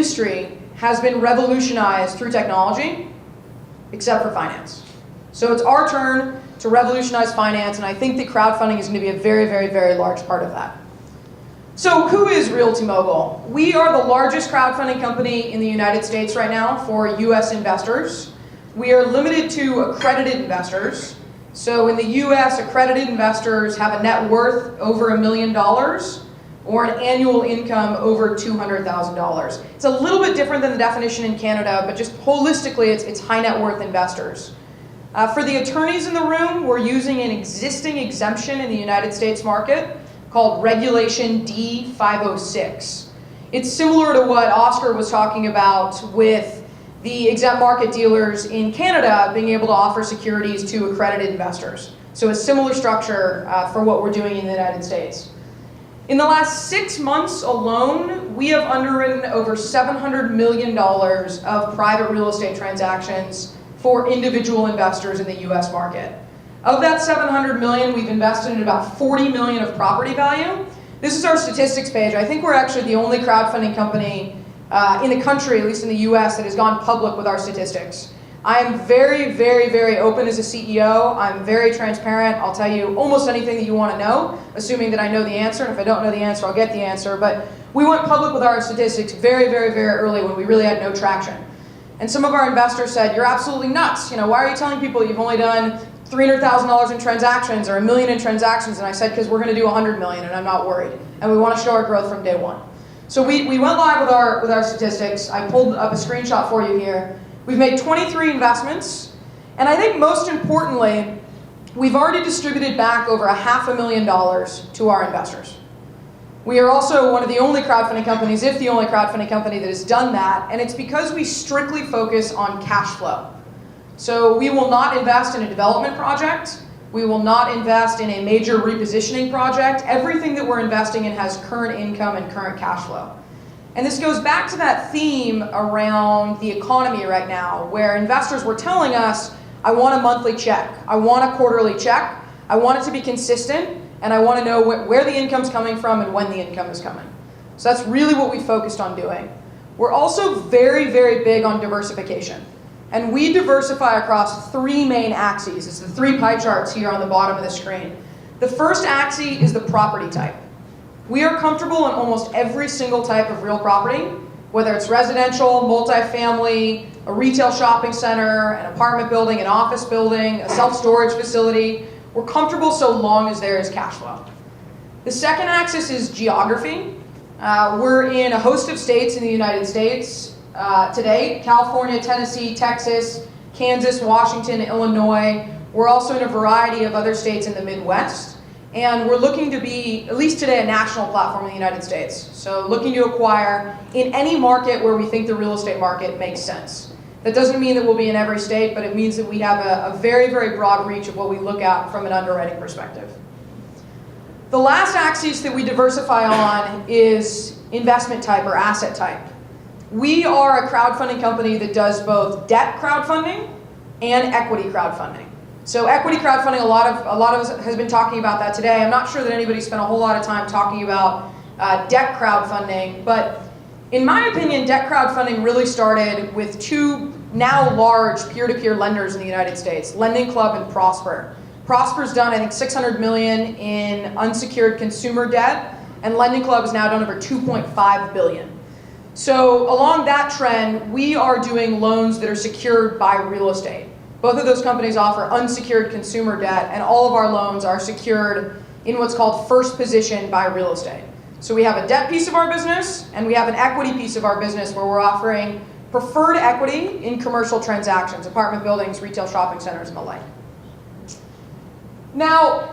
industry has been revolutionized through technology, except for finance. So it's our turn to revolutionize finance, and I think that crowdfunding is going to be a very, very, very large part of that. So who is Realty Mogul? We are the largest crowdfunding company in the United States right now for US investors. We are limited to accredited investors. So in the US, accredited investors have a net worth over $1 million or an annual income over $200,000. It's a little bit different than the definition in Canada, but just holistically, it's high net worth investors. For the attorneys in the room, we're using an existing exemption in the United States market called Regulation D506. It's similar to what Oscar was talking about with the exempt market dealers in Canada being able to offer securities to accredited investors. So a similar structure for what we're doing in the United States. In the last 6 months alone, we have underwritten over $700 million of private real estate transactions for individual investors in the US market. Of that $700 million, we've invested in about $40 million of property value. This is our statistics page. I think we're actually the only crowdfunding company in the country, at least in the US, that has gone public with our statistics. I am very, very, very open as a CEO. I'm very transparent. I'll tell you almost anything that you want to know, assuming that I know the answer. And if I don't know the answer, I'll get the answer. But we went public with our statistics very, very, very early when we really had no traction. And some of our investors said, "You're absolutely nuts. You know, why are you telling people you've only done $300,000 in transactions or $1 million in transactions?" And I said, "Because we're going to do $100 million, and I'm not worried. And we want to show our growth from day one." So we went live with our statistics. I pulled up a screenshot for you here. We've made 23 investments, and I think most importantly, we've already distributed back over $500,000 to our investors. We are also one of the only crowdfunding companies, if the only crowdfunding company, that has done that, and it's because we strictly focus on cash flow. So we will not invest in a development project. We will not invest in a major repositioning project. Everything that we're investing in has current income and current cash flow. And this goes back to that theme around the economy right now, where investors were telling us, "I want a monthly check. I want a quarterly check. I want it to be consistent, and I want to know where the income's coming from and when the income is coming." So that's really what we focused on doing. We're also very, very big on diversification. And we diversify across 3 main axes. It's the 3 pie charts here on the bottom of the screen. The first axis is the property type. We are comfortable in almost every single type of real property, whether it's residential, multifamily, a retail shopping center, an apartment building, an office building, a self-storage facility. We're comfortable so long as there is cash flow. The second axis is geography. We're in a host of states in the United States today: California, Tennessee, Texas, Kansas, Washington, Illinois. We're also in a variety of other states in the Midwest. And we're looking to be, at least today, a national platform in the United States. So looking to acquire in any market where we think the real estate market makes sense. That doesn't mean that we'll be in every state, but it means that we have a very, very broad reach of what we look at from an underwriting perspective. The last axis that we diversify on is investment type or asset type. We are a crowdfunding company that does both debt crowdfunding and equity crowdfunding. So equity crowdfunding, a lot of us has been talking about that today. I'm not sure that anybody spent a whole lot of time talking about debt crowdfunding, but in my opinion, debt crowdfunding really started with 2 now large peer-to-peer lenders in the United States, Lending Club and Prosper. Prosper's done, I think, $600 million in unsecured consumer debt, and Lending Club has now done over $2.5 billion. So along that trend, we are doing loans that are secured by real estate. Both of those companies offer unsecured consumer debt, and all of our loans are secured in what's called first position by real estate. So we have a debt piece of our business, and we have an equity piece of our business where we're offering preferred equity in commercial transactions, apartment buildings, retail shopping centers, and the like. Now,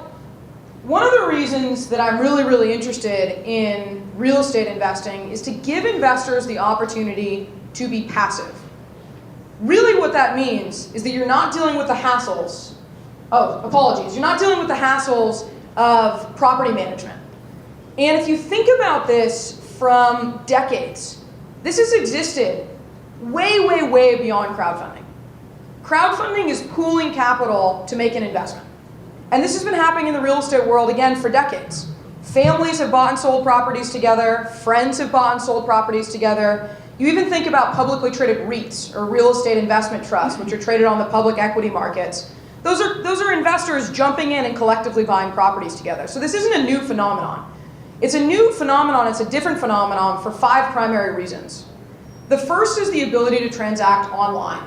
one of the reasons that I'm really, really interested in real estate investing is to give investors the opportunity to be passive. Really what that means is that you're not dealing with the hassles you're not dealing with the hassles of property management. And if you think about this from decades, this has existed way, way, way beyond crowdfunding. Crowdfunding is pooling capital to make an investment. And this has been happening in the real estate world, again, for decades. Families have bought and sold properties together. Friends have bought and sold properties together. You even think about publicly traded REITs, or real estate investment trusts, which are traded on the public equity markets. Those are investors jumping in and collectively buying properties together. So this isn't a new phenomenon. It's a new phenomenon, it's a different phenomenon for 5 primary reasons. The first is the ability to transact online.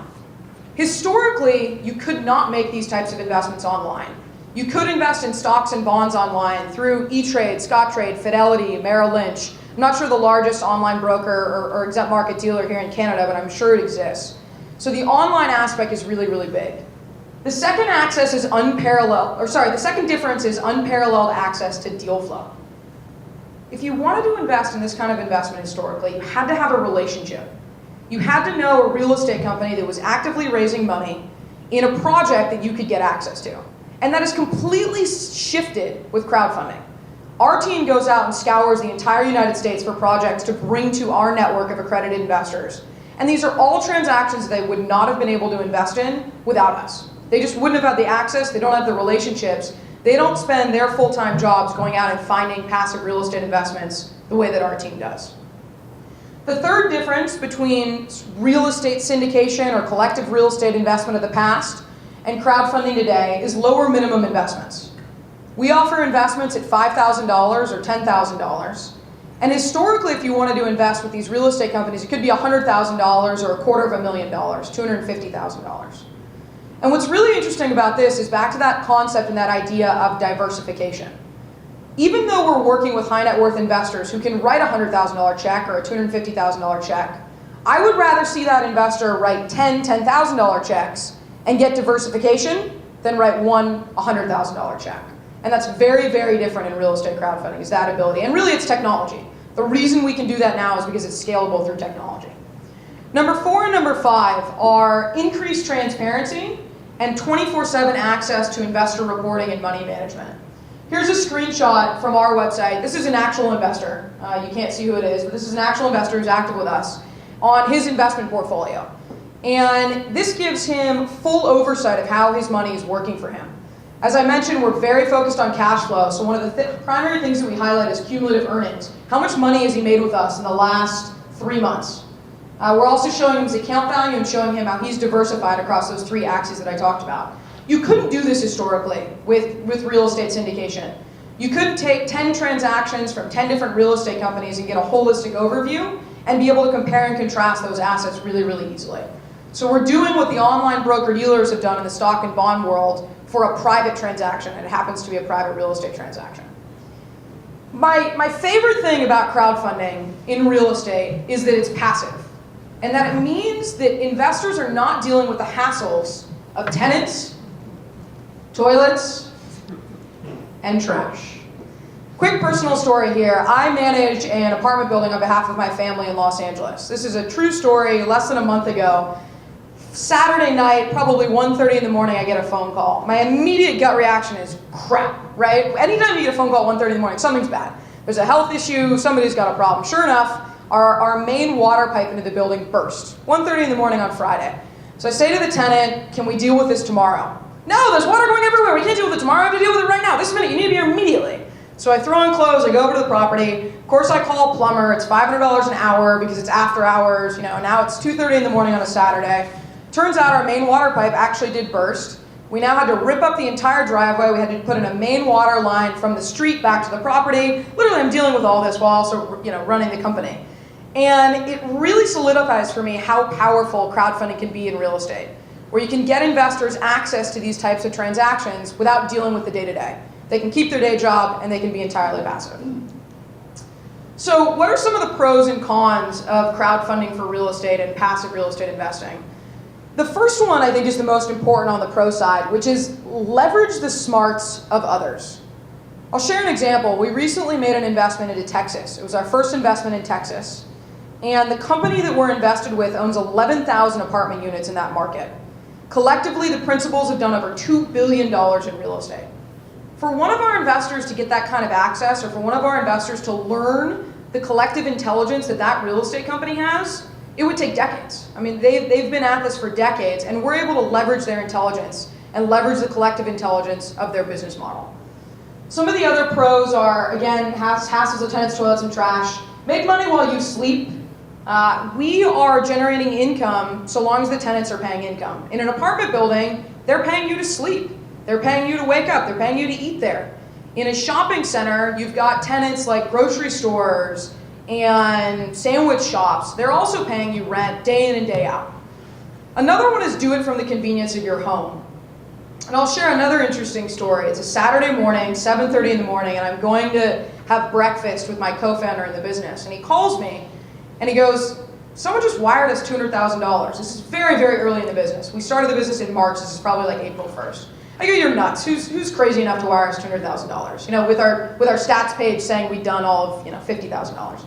Historically, you could not make these types of investments online. You could invest in stocks and bonds online through E-Trade, Scottrade, Fidelity, Merrill Lynch. I'm not sure the largest online broker or exempt market dealer here in Canada, but I'm sure it exists. So the online aspect is really, really big. The second difference is unparalleled access to deal flow. If you wanted to invest in this kind of investment historically, you had to have a relationship. You had to know a real estate company that was actively raising money in a project that you could get access to. And that has completely shifted with crowdfunding. Our team goes out and scours the entire United States for projects to bring to our network of accredited investors. And these are all transactions that they would not have been able to invest in without us. They just wouldn't have had the access, they don't have the relationships, they don't spend their full-time jobs going out and finding passive real estate investments the way that our team does. The third difference between real estate syndication or collective real estate investment of the past and crowdfunding today is lower minimum investments. We offer investments at $5,000 or $10,000. And historically, if you wanted to invest with these real estate companies, it could be $100,000 or $250,000, $250,000. And what's really interesting about this is back to that concept and that idea of diversification. Even though we're working with high net worth investors who can write a $100,000 check or a $250,000 check, I would rather see that investor write $10,000 checks and get diversification than write one $100,000 check. And that's very, very different in real estate crowdfunding, is that ability. And really, it's technology. The reason we can do that now is because it's scalable through technology. Number 4 and number 5 are increased transparency and 24/7 access to investor reporting and money management. Here's a screenshot from our website. This is an actual investor. You can't see who it is, but this is an actual investor who's active with us on his investment portfolio. And this gives him full oversight of how his money is working for him. As I mentioned, we're very focused on cash flow, so one of the primary things that we highlight is cumulative earnings. How much money has he made with us in the last 3 months? We're also showing him his account value and showing him how he's diversified across those 3 axes that I talked about. You couldn't do this historically with real estate syndication. You couldn't take 10 transactions from 10 different real estate companies and get a holistic overview and be able to compare and contrast those assets really, really easily. So we're doing what the online broker-dealers have done in the stock and bond world for a private transaction, and it happens to be a private real estate transaction. My favorite thing about crowdfunding in real estate is that it's passive, and that it means that investors are not dealing with the hassles of tenants, toilets, and trash. Quick personal story here. I manage an apartment building on behalf of my family in Los Angeles. This is a true story. Less than a month ago, Saturday night, probably 1:30 in the morning, I get a phone call. My immediate gut reaction is crap, right? Anytime you get a phone call at 1:30 in the morning, something's bad. There's a health issue, somebody's got a problem. Sure enough, our main water pipe into the building burst. 1:30 in the morning on Friday. So I say to the tenant, can we deal with this tomorrow? No, there's water going everywhere. We can't deal with it tomorrow. I have to deal with it right now. This minute, you need to be here immediately. So I throw in clothes, I go over to the property. Of course, I call a plumber. It's $500 an hour because it's after hours. Now it's 2:30 in the morning on a Saturday. Turns out our main water pipe actually did burst. We now had to rip up the entire driveway. We had to put in a main water line from the street back to the property. Literally, I'm dealing with all this while also, running the company. And it really solidifies for me how powerful crowdfunding can be in real estate, where you can get investors access to these types of transactions without dealing with the day-to-day. They can keep their day job and they can be entirely passive. So what are some of the pros and cons of crowdfunding for real estate and passive real estate investing? The first one I think is the most important on the pro side, which is leverage the smarts of others. I'll share an example. We recently made an investment into Texas. It was our first investment in Texas. And the company that we're invested with owns 11,000 apartment units in that market. Collectively, the principals have done over $2 billion in real estate. For one of our investors to get that kind of access, or for one of our investors to learn the collective intelligence that that real estate company has, it would take decades. I mean, they've been at this for decades, and we're able to leverage their intelligence and leverage the collective intelligence of their business model. Some of the other pros are, again, hassles of tenants, toilets, and trash. Make money while you sleep. We are generating income so long as the tenants are paying income. In an apartment building, they're paying you to sleep. They're paying you to wake up. They're paying you to eat there. In a shopping center, you've got tenants like grocery stores and sandwich shops. They're also paying you rent day in and day out. Another one is do it from the convenience of your home. And I'll share another interesting story. It's a Saturday morning, 7:30 in the morning, and I'm going to have breakfast with my co-founder in the business. And he calls me, and he goes, someone just wired us $200,000. This is very, very early in the business. We started the business in March. This is probably like April 1st. I go, you're nuts. Who's crazy enough to wire us $200,000? You know, with our stats page saying we'd done all of $50,000.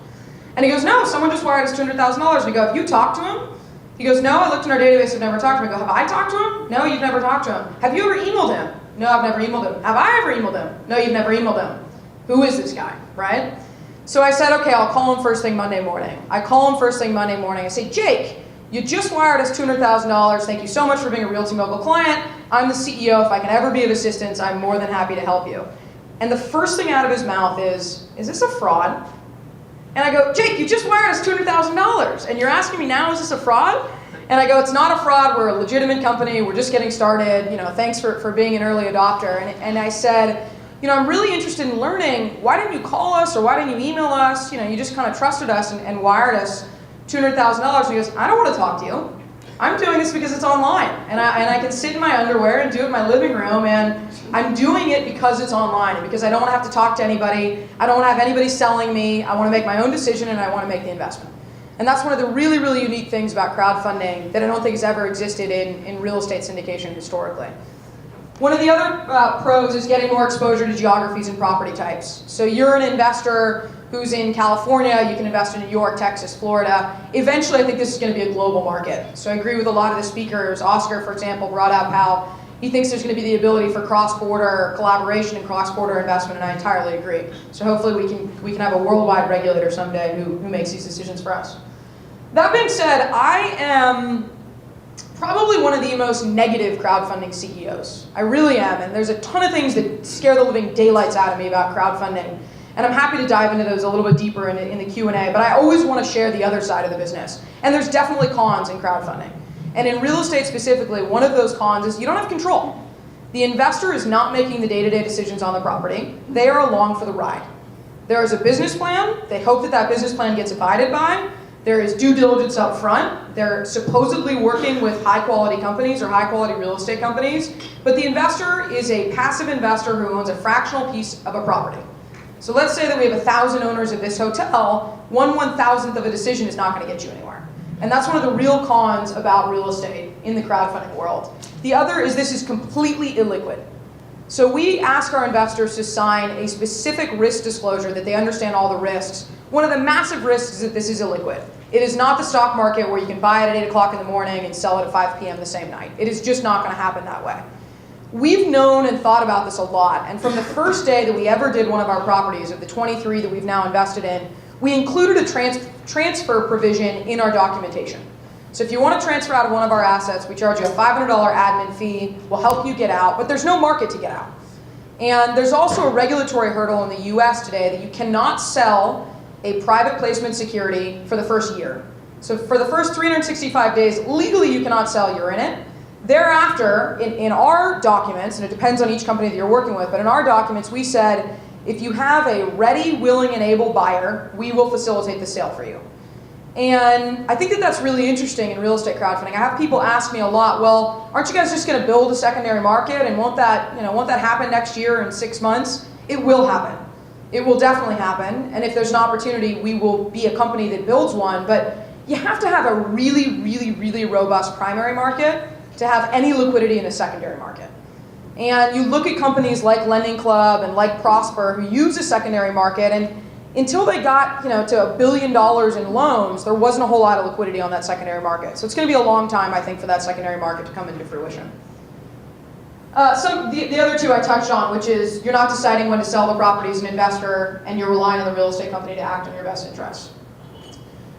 And he goes, no, someone just wired us $200,000. And I go, have you talked to him? He goes, no, I looked in our database, I've never talked to him. I go, have I talked to him? No, you've never talked to him. Have you ever emailed him? No, I've never emailed him. Have I ever emailed him? No, you've never emailed him. Who is this guy, right? So I said, okay, I'll call him first thing Monday morning. I call him first thing Monday morning. I say, Jake, you just wired us $200,000. Thank you so much for being a Realty Mogul client. I'm the CEO. If I can ever be of assistance, I'm more than happy to help you. And the first thing out of his mouth is this a fraud? And I go, Jake, you just wired us $200,000. And you're asking me now, is this a fraud? And I go, it's not a fraud. We're a legitimate company. We're just getting started. Thanks for being an early adopter. And I said, I'm really interested in learning. Why didn't you call us or why didn't you email us? You just kind of trusted us and wired us $200,000. He goes, I don't want to talk to you. I'm doing this because it's online. And I can sit in my underwear and do it in my living room. And I'm doing it because it's online and because I don't want to have to talk to anybody. I don't want to have anybody selling me. I want to make my own decision and I want to make the investment. And that's one of the really, really unique things about crowdfunding that I don't think has ever existed in real estate syndication historically. One of the other pros is getting more exposure to geographies and property types. So you're an investor who's in California, you can invest in New York, Texas, Florida. Eventually, I think this is going to be a global market. So I agree with a lot of the speakers. Oscar, for example, brought up how he thinks there's going to be the ability for cross-border collaboration and cross-border investment, and I entirely agree. So hopefully we can have a worldwide regulator someday who makes these decisions for us. That being said, I am probably one of the most negative crowdfunding CEOs. I really am, and there's a ton of things that scare the living daylights out of me about crowdfunding. And I'm happy to dive into those a little bit deeper in the Q&A, but I always want to share the other side of the business. And there's definitely cons in crowdfunding. And in real estate specifically, one of those cons is you don't have control. The investor is not making the day-to-day decisions on the property. They are along for the ride. There is a business plan. They hope that that business plan gets abided by. There is due diligence up front. They're supposedly working with high-quality companies or high-quality real estate companies. But the investor is a passive investor who owns a fractional piece of a property. So let's say that we have 1,000 owners of this hotel. 1/1000th of a decision is not going to get you anywhere. And that's one of the real cons about real estate in the crowdfunding world. The other is this is completely illiquid. So we ask our investors to sign a specific risk disclosure that they understand all the risks. One of the massive risks is that this is illiquid. It is not the stock market where you can buy it at 8 o'clock in the morning and sell it at 5 p.m. the same night. It is just not going to happen that way. We've known and thought about this a lot, and from the first day that we ever did one of our properties, of the 23 that we've now invested in, we included a transfer provision in our documentation. So if you want to transfer out of one of our assets, we charge you a $500 admin fee, we'll help you get out, but there's no market to get out. And there's also a regulatory hurdle in the US today that you cannot sell a private placement security for the first year. So for the first 365 days, legally you cannot sell, you're in it. Thereafter, in our documents, and it depends on each company that you're working with, but in our documents we said, if you have a ready, willing, and able buyer, we will facilitate the sale for you. And I think that that's really interesting in real estate crowdfunding. I have people ask me a lot, well, aren't you guys just going to build a secondary market, and won't that happen next year in 6 months? It will happen. It will definitely happen, and if there's an opportunity, we will be a company that builds one, but you have to have a really, really, really robust primary market to have any liquidity in a secondary market. And you look at companies like Lending Club and like Prosper who use a secondary market, and until they got to $1 billion in loans, there wasn't a whole lot of liquidity on that secondary market. So it's going to be a long time, I think, for that secondary market to come into fruition. The other two I touched on, which is you're not deciding when to sell the property as an investor, and you're relying on the real estate company to act in your best interests.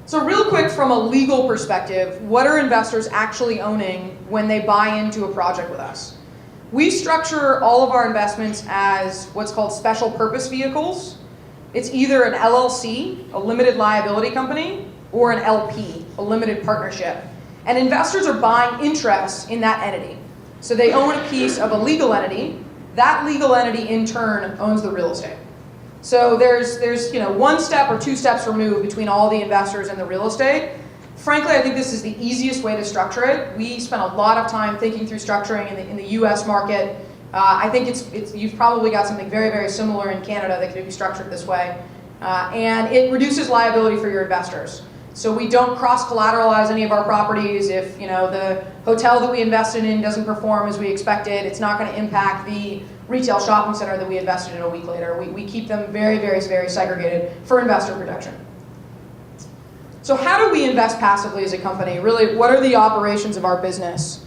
So real quick, from a legal perspective, what are investors actually owning when they buy into a project with us? We structure all of our investments as what's called special purpose vehicles. It's either an LLC, a limited liability company, or an LP, a limited partnership. And investors are buying interest in that entity. So they own a piece of a legal entity. That legal entity, in turn, owns the real estate. So there's one step or two steps removed between all the investors and the real estate. Frankly, I think this is the easiest way to structure it. We spent a lot of time thinking through structuring in the US market. I think you've probably got something very, very similar in Canada that could be structured this way. And it reduces liability for your investors. So we don't cross-collateralize any of our properties. If the hotel that we invested in doesn't perform as we expected, it's not going to impact the retail shopping center that we invested in a week later. We keep them very, very, very segregated for investor protection. So how do we invest passively as a company? Really, what are the operations of our business?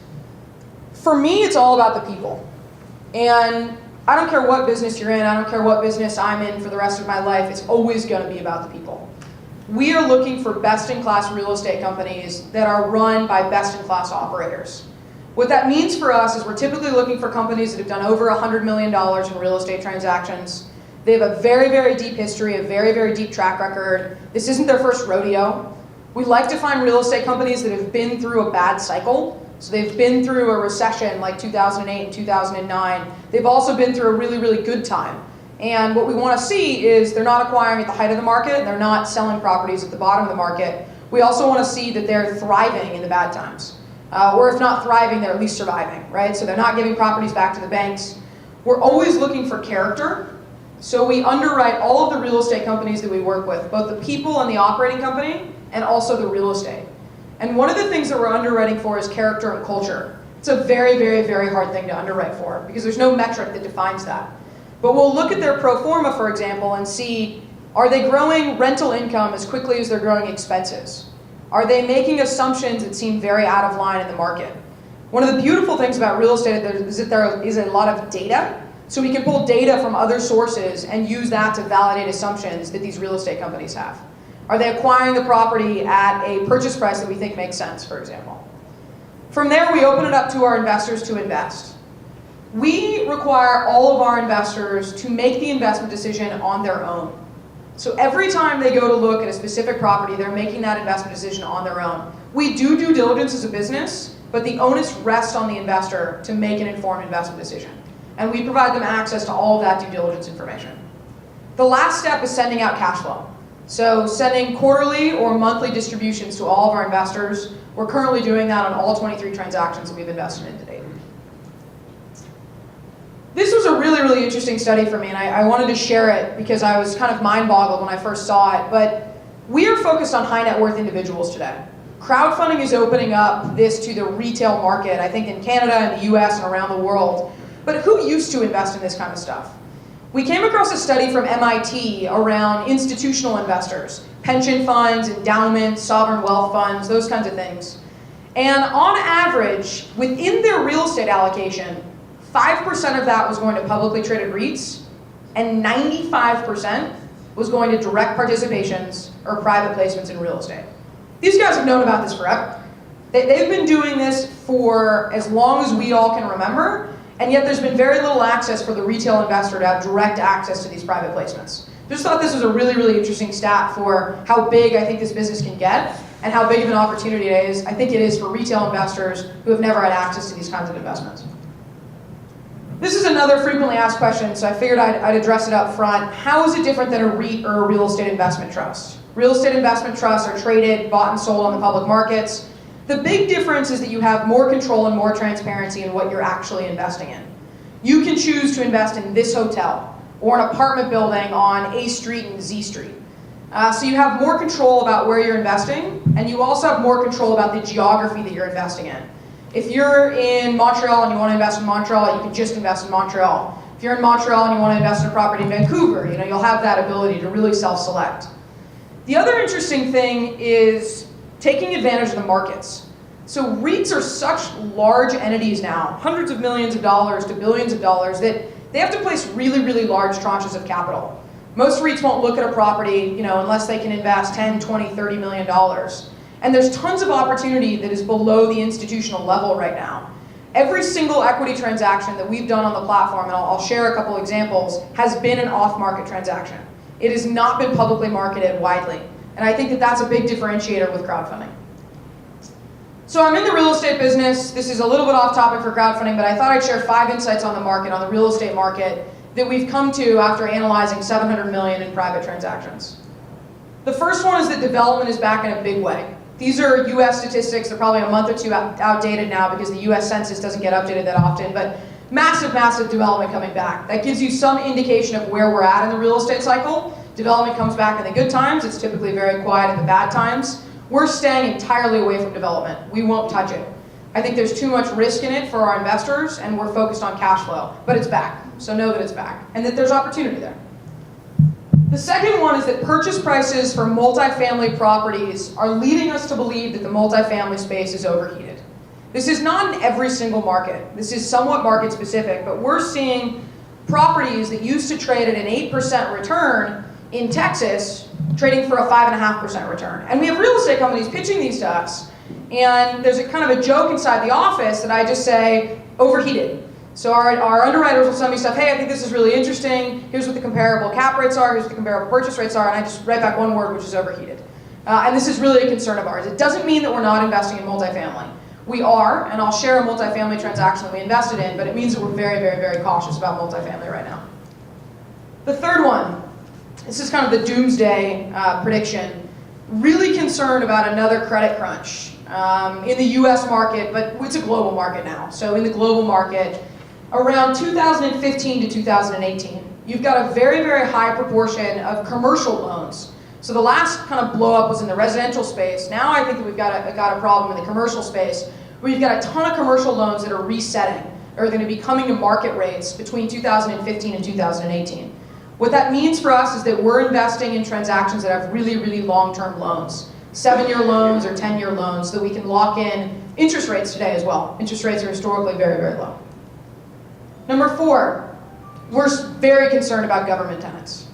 For me, it's all about the people. And I don't care what business you're in, I don't care what business I'm in for the rest of my life, it's always going to be about the people. We are looking for best-in-class real estate companies that are run by best-in-class operators. What that means for us is we're typically looking for companies that have done over $100 million in real estate transactions. They have a very, very deep history, a very, very deep track record. This isn't their first rodeo. We like to find real estate companies that have been through a bad cycle. So they've been through a recession like 2008 and 2009. They've also been through a really, really good time. And what we want to see is they're not acquiring at the height of the market, and they're not selling properties at the bottom of the market. We also want to see that they're thriving in the bad times. Or if not thriving, they're at least surviving, right? So they're not giving properties back to the banks. We're always looking for character. So we underwrite all of the real estate companies that we work with, both the people and the operating company, and also the real estate. And one of the things that we're underwriting for is character and culture. It's a very, very, very hard thing to underwrite for because there's no metric that defines that. But we'll look at their pro forma, for example, and see, are they growing rental income as quickly as they're growing expenses? Are they making assumptions that seem very out of line in the market? One of the beautiful things about real estate is that there is a lot of data. So we can pull data from other sources and use that to validate assumptions that these real estate companies have. Are they acquiring the property at a purchase price that we think makes sense, for example? From there, we open it up to our investors to invest. We require all of our investors to make the investment decision on their own. So every time they go to look at a specific property, they're making that investment decision on their own. We do due diligence as a business, but the onus rests on the investor to make an informed investment decision. And we provide them access to all of that due diligence information. The last step is sending out cash flow. So sending quarterly or monthly distributions to all of our investors. We're currently doing that on all 23 transactions that we've invested in to date. This was a really, really interesting study for me, and I wanted to share it because I was kind of mind-boggled when I first saw it. But we are focused on high net worth individuals today. Crowdfunding is opening up this to the retail market, I think in Canada and the US and around the world. But who used to invest in this kind of stuff? We came across a study from MIT around institutional investors, pension funds, endowments, sovereign wealth funds, those kinds of things. And on average, within their real estate allocation, 5% of that was going to publicly traded REITs, and 95% was going to direct participations or private placements in real estate. These guys have known about this forever. They've been doing this for as long as we all can remember, and yet there's been very little access for the retail investor to have direct access to these private placements. Just thought this was a really, really interesting stat for how big I think this business can get and how big of an opportunity it is. I think it is for retail investors who have never had access to these kinds of investments. This is another frequently asked question, so I figured I'd address it up front. How is it different than a REIT or a real estate investment trust? Real estate investment trusts are traded, bought and sold on the public markets. The big difference is that you have more control and more transparency in what you're actually investing in. You can choose to invest in this hotel or an apartment building on A Street and Z Street. So you have more control about where you're investing, and you also have more control about the geography that you're investing in. If you're in Montreal and you want to invest in Montreal, you can just invest in Montreal. If you're in Montreal and you want to invest in a property in Vancouver, you'll have that ability to really self-select. The other interesting thing is taking advantage of the markets. So REITs are such large entities now, hundreds of millions of dollars to billions of dollars, that they have to place really, really large tranches of capital. Most REITs won't look at a property, unless they can invest 10, 20, $30 million. And there's tons of opportunity that is below the institutional level right now. Every single equity transaction that we've done on the platform, and I'll share a couple examples, has been an off-market transaction. It has not been publicly marketed widely. And I think that that's a big differentiator with crowdfunding. So I'm in the real estate business. This is a little bit off topic for crowdfunding, but I thought I'd share 5 insights on the market, on the real estate market, that we've come to after analyzing 700 million in private transactions. The first one is that development is back in a big way. These are US statistics. They're probably a month or two outdated now because the US Census doesn't get updated that often, but massive, massive development coming back. That gives you some indication of where we're at in the real estate cycle. Development comes back in the good times. It's typically very quiet in the bad times. We're staying entirely away from development. We won't touch it. I think there's too much risk in it for our investors, and we're focused on cash flow. But it's back, so know that it's back, and that there's opportunity there. The second one is that purchase prices for multifamily properties are leading us to believe that the multifamily space is overheated. This is not in every single market. This is somewhat market specific, but we're seeing properties that used to trade at an 8% return in Texas trading for a 5.5% return. And we have real estate companies pitching these to us, and there's a kind of a joke inside the office that I just say, overheated. So our underwriters will send me stuff, hey, I think this is really interesting, here's what the comparable cap rates are, here's what the comparable purchase rates are, and I just write back one word, which is overheated. And this is really a concern of ours. It doesn't mean that we're not investing in multifamily. We are, and I'll share a multifamily transaction that we invested in, but it means that we're very, very, very cautious about multifamily right now. The third one, this is kind of the doomsday prediction. Really concerned about another credit crunch in the US market, but it's a global market now. So in the global market, around 2015 to 2018, you've got a very, very high proportion of commercial loans. So the last kind of blow up was in the residential space. Now I think that we've got a problem in the commercial space where you've got a ton of commercial loans that are resetting or are going to be coming to market rates between 2015 and 2018. What that means for us is that we're investing in transactions that have really, really long-term loans, 7-year loans or 10-year loans, so that we can lock in interest rates today as well. Interest rates are historically very, very low. Number 4, we're very concerned about government tenants.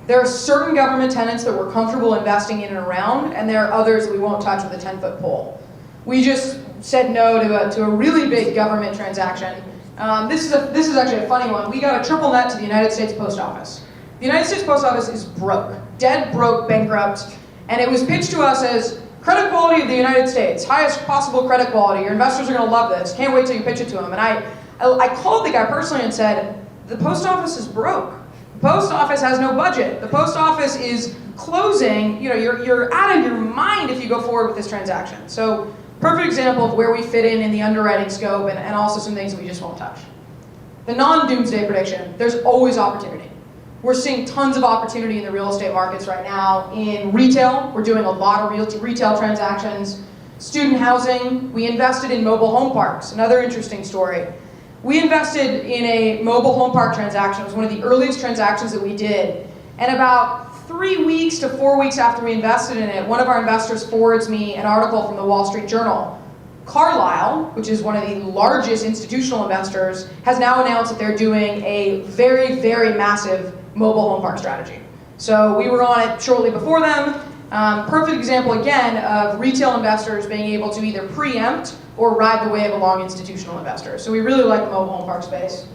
There are certain government tenants that we're comfortable investing in and around, and there are others that we won't touch with a 10-foot pole. We just said no to a really big government transaction. This is actually a funny one. We got a triple net to the United States Post Office. The United States Post Office is broke, dead broke, bankrupt, and it was pitched to us as credit quality of the United States, highest possible credit quality. Your investors are going to love this. Can't wait till you pitch it to them. And I called the guy personally and said, the post office is broke. The post office has no budget. The post office is closing. You know, you're out of your mind if you go forward with this transaction. So perfect example of where we fit in the underwriting scope and also some things that we just won't touch. The non-doomsday prediction, there's always opportunity. We're seeing tons of opportunity in the real estate markets right now. In retail, we're doing a lot of retail transactions. Student housing, we invested in mobile home parks, another interesting story. We invested in a mobile home park transaction. It was one of the earliest transactions that we did. And about 3 weeks to 4 weeks after we invested in it, one of our investors forwards me an article from the Wall Street Journal. Carlyle, which is one of the largest institutional investors, has now announced that they're doing a very, very massive mobile home park strategy. So we were on it shortly before them. Perfect example, again, of retail investors being able to either preempt or ride the wave along institutional investors. So we really like the mobile home park space.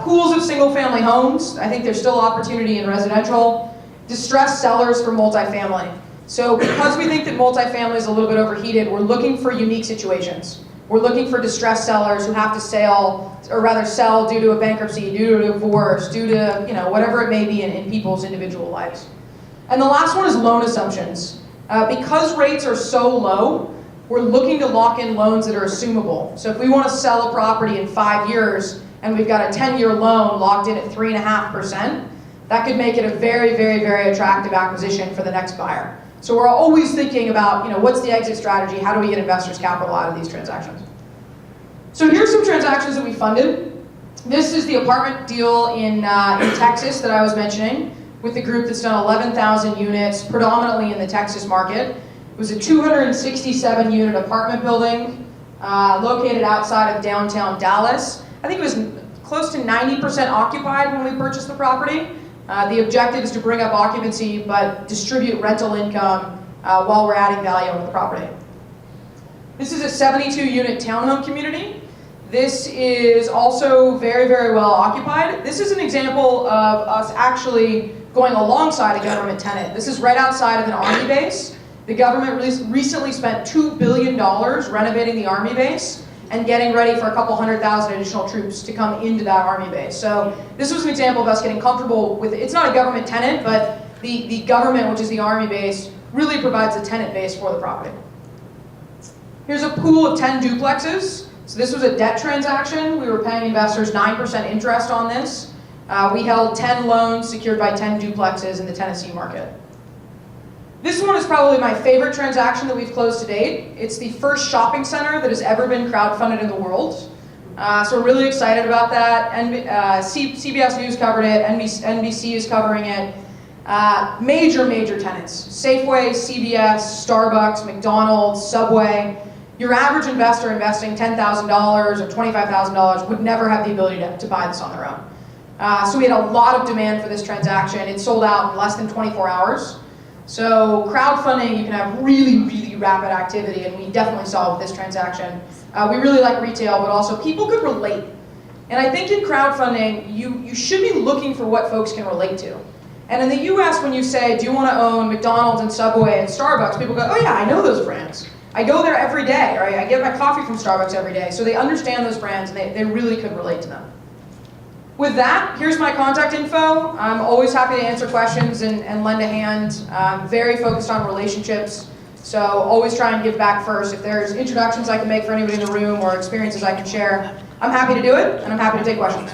Pools of single-family homes. I think there's still opportunity in residential. Distressed sellers for multifamily. So because we think that multifamily is a little bit overheated, we're looking for unique situations. We're looking for distressed sellers who have to sell due to a bankruptcy, due to a divorce, due to whatever it may be in people's individual lives. And the last one is loan assumptions. Because rates are so low, we're looking to lock in loans that are assumable. So if we want to sell a property in 5 years and we've got a 10-year loan locked in at 3.5%, that could make it a very, very, very attractive acquisition for the next buyer. So we're always thinking about, what's the exit strategy? How do we get investors' capital out of these transactions? So here's some transactions that we funded. This is the apartment deal in Texas that I was mentioning with the group that's done 11,000 units, predominantly in the Texas market. It was a 267-unit apartment building located outside of downtown Dallas. I think it was close to 90% occupied when we purchased the property. The objective is to bring up occupancy, but distribute rental income while we're adding value on the property. This is a 72-unit townhome community. This is also very, very well occupied. This is an example of us actually going alongside a government tenant. This is right outside of an army base. The government recently spent $2 billion renovating the army base and getting ready for a couple 100,000 additional troops to come into that army base. So this was an example of us getting comfortable with, it's not a government tenant, but the government, which is the army base, really provides a tenant base for the property. Here's a pool of 10 duplexes. So this was a debt transaction. We were paying investors 9% interest on this. We held 10 loans secured by 10 duplexes in the Tennessee market. This one is probably my favorite transaction that we've closed to date. It's the first shopping center that has ever been crowdfunded in the world. So we're really excited about that. CBS News covered it, NBC is covering it. Major tenants: Safeway, CVS, Starbucks, McDonald's, Subway. Your average investor investing $10,000 or $25,000 would never have the ability to buy this on their own. So we had a lot of demand for this transaction. It sold out in less than 24 hours. So crowdfunding, you can have really rapid activity, and we definitely saw with this transaction. We really like retail, but also people could relate. And I think in crowdfunding, you should be looking for what folks can relate to. And in the US, when you say, do you want to own McDonald's and Subway and Starbucks, people go, oh yeah, I know those brands. I go there every day, right? I get my coffee from Starbucks every day. So they understand those brands, and they really could relate to them. With that, here's my contact info. I'm always happy to answer questions and lend a hand. I'm very focused on relationships, so always try and give back first. If there's introductions I can make for anybody in the room or experiences I can share, I'm happy to do it, and I'm happy to take questions.